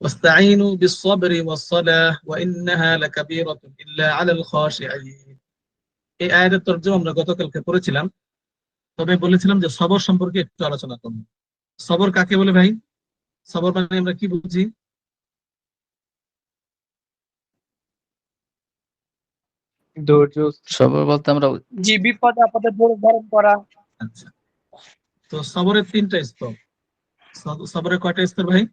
ওয়াস্তাঈনু বিস-সাবরি ওয়াস-সালাহ ওয়া ইন্নাহা লাকাবীরাতুন ইল্লা আলাল খাশিঈন। এই আয়াতের তরজমা আমরা গতকালকে পড়েছিলাম, তবে বলেছিলাম যে সবর সম্পর্কে একটু আলোচনা করব। সবর কাকে বলে ভাই? সবর মানে আমরা কি বুঝি? ধৈর্য। সবর বলতে আমরা জি, বিপদে আপদে ধৈর্য ধারণ করা। আচ্ছা, তো সবরের তিনটা স্তর। সবরের কয়টা স্তর ভাই?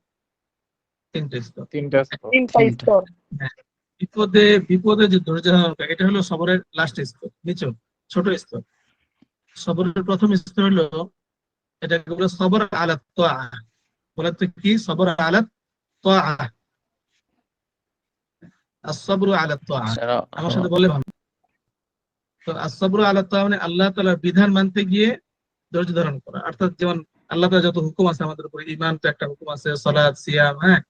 তিনটা স্তর। তিনটা তিনটা। স্তর। হ্যাঁ, বিপদে বিপদে যে ধৈর্য ধারণ করা, এটা হলো সবরের লাস্ট স্তর, নিচে ছোট স্তর। সবরের প্রথম স্তর হলো, এটাকে বলে সবর আলা তাআ। বলে তো কি সবর আলা তাআ, as-sabru আলা তাআ। আমার সাথে বলে ভালো। তো as-sabru আলা তাআ মানে আল্লাহ তাআলার বিধান মানতে গিয়ে ধৈর্য ধারণ করা। অর্থাৎ যেমন আল্লাহ তাআলা যত হুকুম আছে আমাদের উপরে, ঈমান তো একটা হুকুম আছে, সালাত, সিয়াম, হ্যাঁ,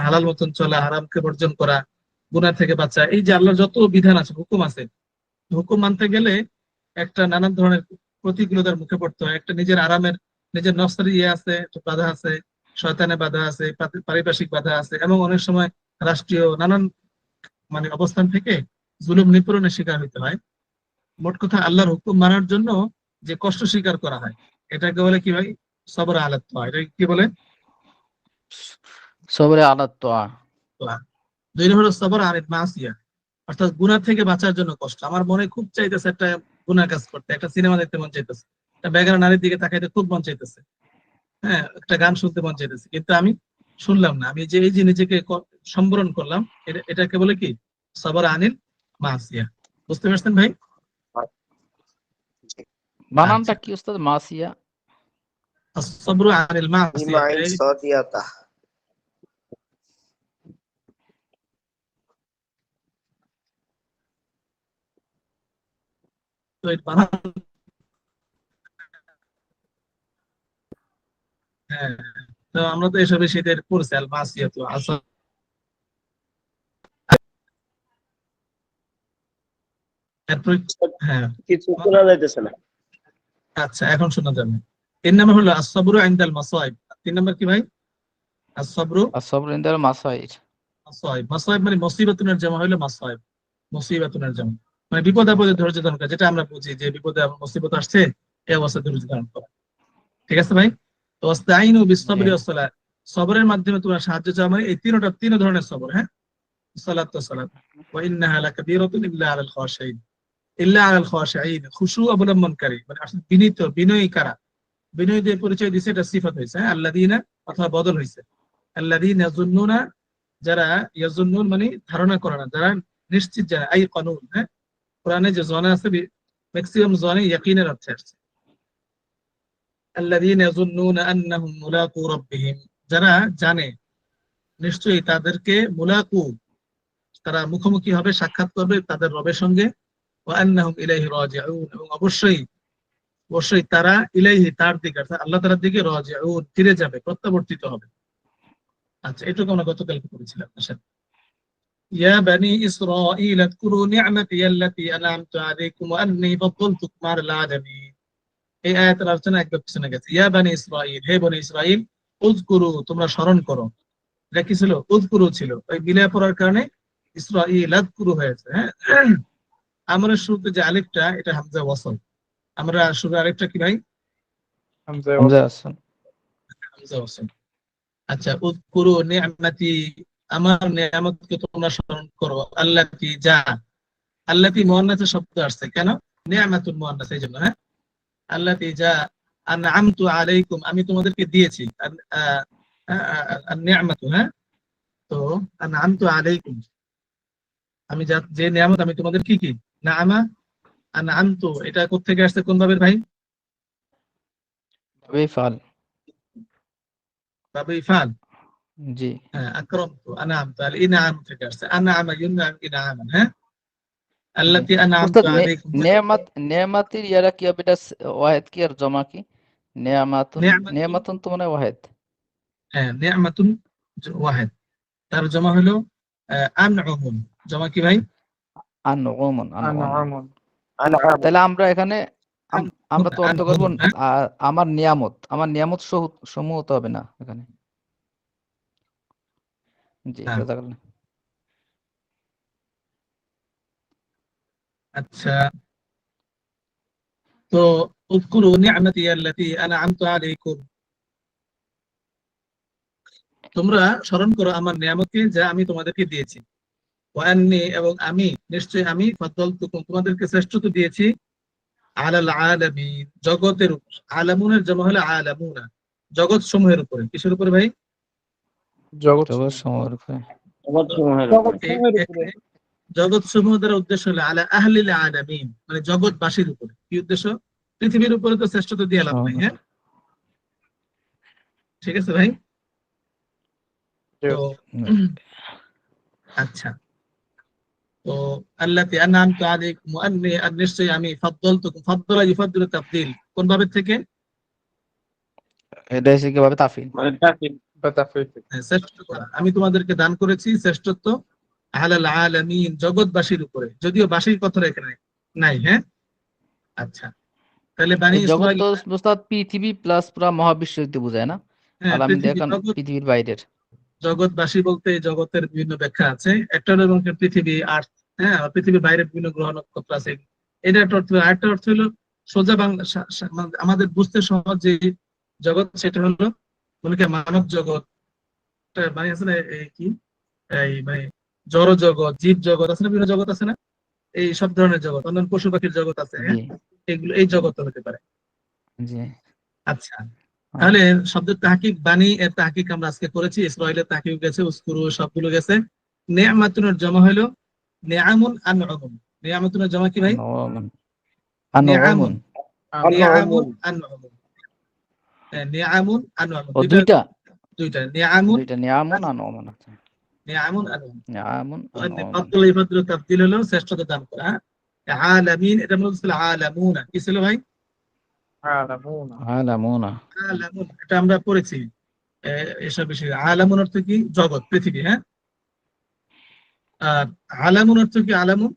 হালাল মতন চলা, হারামকে বর্জন করা, গুনাহ থেকে বাঁচা, এই যে আল্লাহর যত বিধান আছে, হুকুম আছে, হুকুম মানতে গেলে একটা নানান ধরনের প্রতিকূলতার মুখে পড়তে হয়। একটা নিজের আরামের, নিজের নফসের আছে, একটু বাধা আছে, শয়তানের বাধা আছে, পারিপার্শ্বিক বাধা আছে, এবং অনেক সময় রাষ্ট্রীয় নানান মানে অবস্থান থেকে জুলুম নিপীড়নের শিকার হইতে হয়। মোট কথা আল্লাহর হুকুম মানার জন্য যে কষ্ট স্বীকার করা হয়, এটাকে বলে কি ভাই? সবর আলাত তাআ। এটা কি বলে? সবরে আলা তাআ। দুই নম্বর হলো সবর আনিল মাসিয়া, অর্থাৎ গুনাহ থেকে বাঁচার জন্য কষ্ট। আমার মনে খুব চাইতেছে একটা গুনাহ কাজ করতে, একটা সিনেমা দেখতে মন চাইতেছে, একটা বেগানা নারীর দিকে তাকাইতে খুব মন চাইতেছে, হ্যাঁ, একটা গান শুনতে মন চাইতেছে, কিন্তু আমি শুনলাম না। আমি যে এই যে নিজেকে সম্বরণ করলাম, এটাকে বলে কি? সবর আনিল মাসিয়া। বুঝতে পারছেন ভাই? বানানটা কি উস্তাদ? মাসিয়া? as-sabru আনিল মাসিয়া, তো এই বানান, হ্যাঁ, তো আমরা তো এসব শীতের পড়ছি আল মাসিয়া, তো হ্যাঁ, কিছু শোনা যাইতেছে না। আচ্ছা, এখন শোনা যাবে। তিন নম্বর হলো as-sabru ইনদাল মাসাইব। তিন নম্বর কি ভাই? as-sabru আসসাবরু ইনদাল মাসাইর। মাসাইব। মাসাইব মানে মুসিবাতুনের জামা হলো মাসাইব, মুসিবাতুনের জামা মানে বিপদ আপদে ধৈর্য ধারণ করা, যেটা আমরা বুঝি যে বিপদে মুসিবত আসছে, এই অবস্থায় ধৈর্য ধারণ করা। ঠিক আছে ভাই? তো ওয়াস্তাঈনু বিস-সাবরি ওয়াস-সালাহ, সবরের মাধ্যমে তোমরা সাহায্য চাও, মানে এই তিন ধরনের সবর, হ্যাঁ, সালাত তো সালাত। ওয়া ইন্নাহা লাকাবীরাতুন ইল্লা আলাল খাশিঈন, ইল্লা আলাল খাশিঈন, খুশু অবলম্বনকারী, মানে আসলে বিনীত, বিনয়ী কারা। বিনয়ী দিয়ে পরিচয় দিয়েছে, এটা সিফাত হয়েছে, হ্যাঁ, আল্লাযীনা অথবা বদল হয়েছে, আল্লাযীনা ইয়াযুন্নুনা, যারা, ইয়াযুন্নুন মানে ধারণা করে না, যারা নিশ্চিত জানে, আই কানুন, হ্যাঁ, কোরআনে যে জানা আছে ম্যাক্সিমাম জানে ইয়াকিনের অর্থে আসছে। আল্লাযীনা ইয়াযুন্নুনা আন্নাহুম মুলাকু রাব্বিহিম, যারা জানে নিশ্চয়ই তাদেরকে মুলাকু, তারা মুখোমুখি হবে, সাক্ষাৎ করবে তাদের রবের সঙ্গে। ওয়া আন্নাহুম ইলাইহি রাজিউন, এবং অবশ্যই অবশ্যই তারা ইলাইহি, তার দিকে, অর্থাৎ আল্লাহ তাআলার দিকে, রাজিউন, ফিরে যাবে, প্রত্যাবর্তিত হবে। আচ্ছা, এটুকু আমরা গতকালকে পড়েছিলাম। আসেন, ইয়া বানি ইসরাঈল আযকুরু নি'মাতি আল্লাতী আন'আমতু আলাইকুম ওয়া আন্নী ফাদ্দালতুকুম আলাল আলামিন। এই আয়াতের আলোচনা একবার পিছনে গেছে। ইয়া বানি ইসরাঈল, হে বনি ইসরাঈল, উযকুরু, তোমরা স্মরণ করো। এটা কি ছিল? উযকুরু ছিল, ওই বিলয় পড়ার কারণে ইসরাঈল আযকুরু হয়েছে, হ্যাঁ। আমরা শুরুতে যে আলিফটা, এটা হামজা ওয়াসল। আমরা শুরু আলিফটা কি ভাই? হামজা আসল। হামজা ওয়াসল। আচ্ছা, উযকুরু নি'মাতি, আমার নিয়ামতকে তোমরা স্মরণ করো। আল্লাতী, যা, আল্লাতী মুআন্নাসের শব্দ আসছে কেন? নি'মাতুল মুআন্নাস, এই জন্য, হ্যাঁ। আল্লাতী, যা, আন'আমতু আলাইকুম, আমি তোমাদেরকে দিয়েছি, নি'মাতু, হ্যাঁ। তো আন'আমতু আলাইকুম, আমি যে নিয়ামত আমি তোমাদের কি কি, নাআমা, আন'আমতু, এটা কোত্থেকে আসছে, কোন ভাবে ভাই? বিফাল। বাবে ইফাল। জি। হ্যাঁ, আকরামতু, আন'আমতু, আল ইনআম থেকে আসছে, আন'আমা ইউনআম ইনআমান, হ্যাঁ। আল্লাতী আন'আমতু উস্তাদ, আলাইকুম, নেয়ামাতির ইয়ারা কি হবে? এটা ওয়াহিদ কি আর জমা কি? নেয়ামাতুন, নিয়ামাতুন, নেয়ামাতুন তো মানে ওয়াহিদ। হ্যাঁ, নিয়ামাতুন ওয়াহিদ, তার জমা হলো আন'উমুন। জমা কি ভাই? আনউমুন, আনউমুন। আনআম। তাহলে আমরা এখানে আমরা তো অর্থ করব আনহুম, হ্যাঁ। আমার নিয়ামত সমূহ তো হবে না এখানে। জি হ্যাঁ। জাযাকাল্লাহ। আচ্ছা, তো উযকুরু নি'মাতি আল্লাতী আন'আমতু আলাইকুম, তোমরা স্মরণ করো আমার নিয়ামতকে যা আমি তোমাদেরকে দিয়েছি। ওয়া আন্নী, এবং আমি নিশ্চয়ই আমি ফাদ্দালতুকুম, তোমাদেরকে শ্রেষ্ঠত্ব দিয়েছি আলাল আলামিন, জগতের উপর। আলামুনের জমা হলো আলামুনা, জগৎ সমূহের উপরে। কিসের উপরে ভাই? জগৎ জগৎ সমূহের উপরে। জগৎ সমূহের জগৎ উপরে। সমূহের উপরে। জগৎ সমূহ দ্বারা উদ্দেশ্য হলো আলা আহলিল আলামিন, মানে জগৎবাসীর উপরে। কি উদ্দেশ্য? পৃথিবীর উপরে তো শ্রেষ্ঠত্ব দিয়ে লাভ নাই। হ্যাঁ, ঠিক আছে ভাই। তো আচ্ছা, তো আল্লাতী আন'আমতু আলাইকুম ওয়া আন্নী, আর নিশ্চয়ই আমি ফাদ্দালতুকুম, ফাদ্দালা ইউফাদ্দিলু তাফদীল, কোন ভাবের থেকে? এটা এসে কিভাবে তাফিল? মানে তাকে শ্রেষ্ঠত্ব করা। আমি তোমাদেরকে দান করেছি শ্রেষ্ঠত্ব আলাল আলামিন, জগৎবাসীর উপরে। যদিও বাসীর কথা এখানে নাই। হ্যাঁ, আচ্ছা, তাহলে বানি এই জগৎ ইসরাঈল, তো উস্তাদ পৃথিবী প্লাস পুরা মহাবিশ্ব যদি বোঝায় না? হ্যাঁ, আলামিন পৃথিবী, এখন জগৎ, পৃথিবীর বাইরের। জগৎবাসী বলতে জগতের বিভিন্ন ব্যাখ্যা আছে। একটা হলো এবং পৃথিবী, আর্থ, হ্যাঁ, আর পৃথিবীর বাইরের বিভিন্ন গ্রহ নক্ষত্র আছে, এটা একটা অর্থ। আরেকটা অর্থ হলো সোজা বাংলা, মানে আমাদের বুঝতে সহজ যে জগৎ, সেটা হলো মনে করেন মানব জগৎ, মানে আছে না, এই কি, এই মানে জড় জগৎ, জীব জগৎ আছে না, বিভিন্ন জগৎ আছে না, এই সব ধরনের জগৎ, অন্যান্য পশু পাখির জগৎ আছে। হ্যাঁ, জি এগুলো এই জগৎ হতে পারে। জি। আচ্ছা, তাহলে শব্দের তাহকিক, বানি এর তাহকিক আমরা আজকে করেছি, ইসরাঈলের তাহকিক গেছে, উযকুরু সবগুলো গেছে। নি'মাতুনের জমা হলো নি'আমুন আন'উম। নি'মাতুনের জমা কি ভাই? আনউমুন। নি'আমুন, আনউমুন। নি'আমুন আন'উম। নি'আমুন আন'উম, ও দুইটা দুইটা নি'আমুন, দুইটা নিয়ামুন আনউমুন। আচ্ছা, নি'আমুন আন'উম। নিয়ামুন আনউমুন। ফাদ্দালা ইউফাদ্দিলু তাফদীল হলো শ্রেষ্ঠতা দান করা। হ্যাঁ, আলামিন, এটা মনে হচ্ছিল আলামুনা। কি ছিল ভাই? আলামুনা। আলামুন, এটা আমরা পড়েছি এসব বিষয়ে। আলামুন অর্থ কি? জগৎ, পৃথিবী। হ্যাঁ, আর আলামুন অর্থ কি? আলামুন,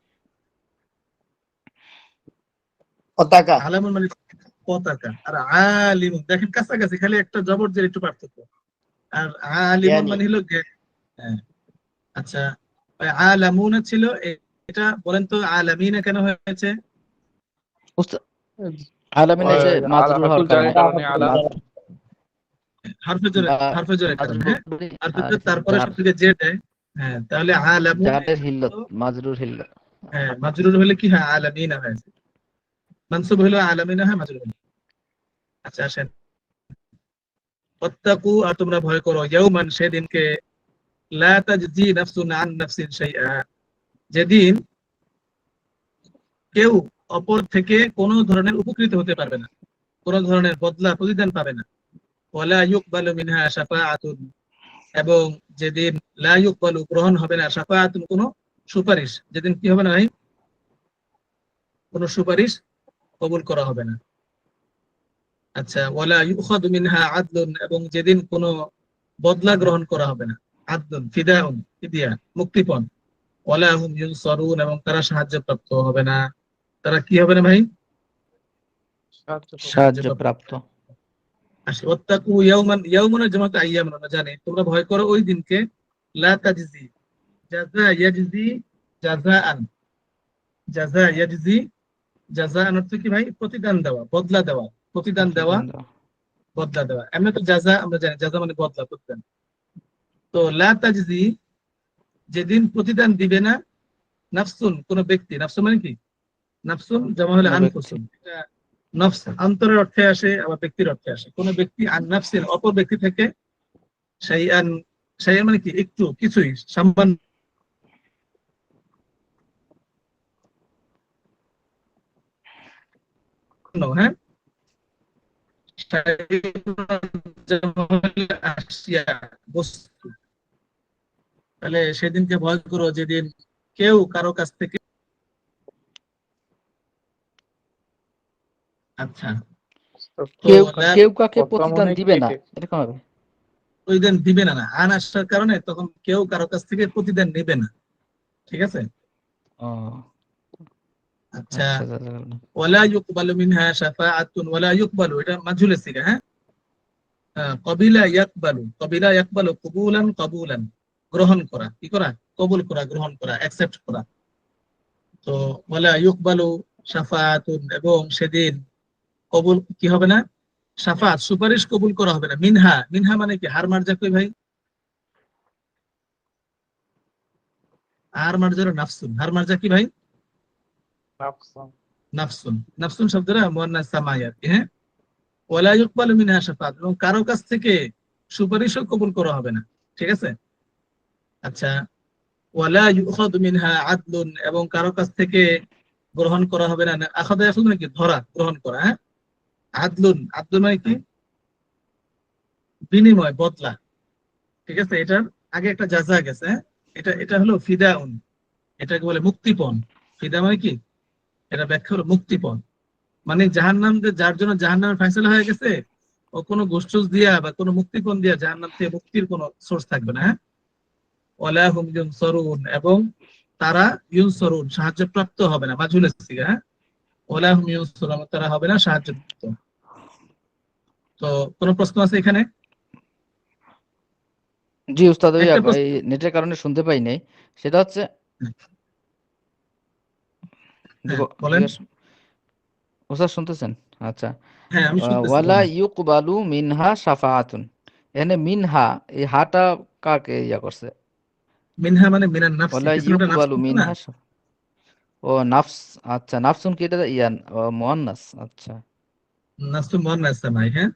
পতাকা। আলামুন মানে পতাকা। আর আলিমুন, দেখেন কাছাকাছি, খালি একটা জবরজের একটু পার্থক্য। আর আলিমুন জ্ঞানী। মানে হলো জ্ঞান। হ্যাঁ, আচ্ছা, ওই আলামুন ছিল, এটা বলেন তো আলামিনা কেন হয়েছে? উস্তাদ আলামিন এসে মাজরুর হওয়ার কারণে। হারফে জোরে, হারফে জোরে কারণ। হ্যাঁ, হারফে জোরে, তারপরে জার, সবথেকে যে দেয়। হ্যাঁ, তাহলে আলামুন, জারের হিল্লত, মাজরুর হিল্লত। হ্যাঁ, মাজরুর হলে কি হয়? আলামিনা হয়েছে। মানসুব হলো আলামিনা হয়, মাজরুর হলো। আচ্ছা, আসেন, ওয়াত্তাকু, আর তোমরা ভয় করো, ইয়াউমান, সেদিনকে, লা তাজজি নাফসুন আন নাফসিন শাইআ, যেদিন কেউ অপর থেকে কোনো ধরনের উপকৃত হতে পারবে না, কোনো ধরনের বদলা প্রতিদান পাবে না। ওয়ালা ইউকবালু মিনহা শাফাআতুন, এবং যেদিন লা ইউকবালু, গ্রহণ হবে না, শাফাআতুন, কোনো সুপারিশ, যেদিন কি হবে না ভাই? কোনো সুপারিশ কবুল করা হবে না। আচ্ছা, ওয়ালা ইউখাযু মিনহা আদলুন, এবং যেদিন কোনো বদলা গ্রহণ করা হবে না। আদলুন, ফিদাউন, ফিদিয়া, মুক্তিপণ। ওয়ালা হুম ইউনসারুন, এবং তারা সাহায্যপ্রাপ্ত হবে না। তারা কি হবে না ভাই? সাহায্য প্রাপ্ত। আসলে ওয়াত্তাকু ইয়াউমান, ইয়াউমানের জামাতে আইয়ামান, আমরা জানি। তোমরা ভয় করো ওই দিনকে, লা তাজজি, জাযা ইয়াজজি, জাযাআন, জাযা ইয়াজজি, জাযাআন অর্থ কি ভাই? প্রতিদান দেওয়া, বদলা দেওয়া, প্রতিদান দেওয়া, বদলা দেওয়া। এমনি তো জাযা আমরা জানি, জাযা মানে বদলা, প্রতিদান। তো লা তাজজি, যেদিন প্রতিদান দিবে না, নাফসুন, কোন ব্যক্তি। নাফসুন মানে কি? নাফসুন জমা হলো কোন আনফুসুন। এটা নফস অন্তরের অর্থে আসে, আবার ব্যক্তির অর্থে আসে। কোন ব্যক্তি আন নাফসিন, অপর ব্যক্তি থেকে, শাইআন, শাইআন মানে কি? একটু, কিছুই, সামান্য। হ্যাঁ, আসিয়া, বস্তু। তাহলে সেদিনকে ভয় করো, যেদিন কেউ কারো কাছ থেকে, আচ্ছা, তো কেউ লা, কেউ কাকে প্রতিদান দিবে না, এরকম হবে। প্রতিদান দিবে না, আন আসার কারণে তখন কেউ কারো কাছ থেকে প্রতিদান নেবে না। ঠিক আছে। ও আচ্ছা, আচ্ছা, জাযাকাল্লাহ। ওয়ালা ইউকবালু মিনহা শাফাআতুন, ওয়ালা ইউকবালু, এটা মাজহুলের সিগা। হ্যাঁ, কবিলা ইয়াকবালু, কবিলা ইয়াকবালু, কবুলান, কবুলান। গ্রহণ করা, কি করা, কবুল করা, গ্রহণ করা, অ্যাকসেপ্ট করা। তো ওয়ালা ইউকবালু শাফাআতুন, এবং সেদিন কবুল কি হবে না, শাফাত সুপারিশ কবুল করা হবে না, মিনহা, মিনহা মানে কি, হার মার্জা কই ভাই, হার মার্জা হলো নাফসুন, হার মার্জা কি ভাই, নাফসুন, নাফসুন শব্দটা মুয়ান্নাস সামাইয়াত, হ্যাঁ। ওয়ালা ইউকবালু মিনহা শাফাআত, এবং কারো কাছ থেকে সুপারিশও কবুল করা হবে না, ঠিক আছে। আচ্ছা, ওয়ালা ইউখাযু মিনহা আদলুন, এবং কারো কাছ থেকে গ্রহণ করা হবে না, আখাযা ইয়াখুযু মানে কি, ধরা, গ্রহণ করা, হ্যাঁ। আদলুন, আদলুন মানে কি, বিনিময়, বদলা, ঠিক আছে। এটার আগে একটা জাযা গেছে, হ্যাঁ? এটা এটা হলো ফিদাউন, এটাকে বলে মুক্তিপণ। ফিদা মানে কি, এটা ব্যাখ্যা হলো মুক্তিপণ, মানে জাহান্নাম, যার জন্য জাহান্নামের ফয়সালা হয়ে গেছে, ও কোনো ঘুষ দিয়া বা কোনো মুক্তিপণ দিয়া জাহান্নাম থেকে মুক্তির কোনো সোর্স থাকবে না, হ্যাঁ। ওয়ালা হুম ইউনসারুন, এবং তারা ইউনসারুন সাহায্য প্রাপ্ত হবে না, মাজহুলের সিগা, হ্যাঁ। ওয়ালা হুম ইউনসারুন, তারা হবে না সাহায্য প্রাপ্ত। তো কোনো প্রশ্ন আছে এখানে? জি উস্তাদ, ওই একটা প্রশ্ন, এই নেটের কারণে শুনতে পাই নাই। সেটা হচ্ছে জি হ্যাঁ বলেন। উস্তাদ শুনতেছেন? আচ্ছা। হ্যাঁ আমি শুনতেছি, ওয়ালা বলেন। ইউকবালু মিনহা শাফাআতুন, এখানে মিনহা, এই হাটা কাকে ইয়া করছে? মিনহা মানে মিনান নাফসি, ওয়ালা পিছনে একটা নাফস ইউকবালু থাকতো না, মিনহা ও নাফস, আচ্ছা নাফসুন কি এটা ইয়ান মুয়ান্নাস, আচ্ছা। নাফসু মুয়ান্নাস সামাই, হ্যাঁ।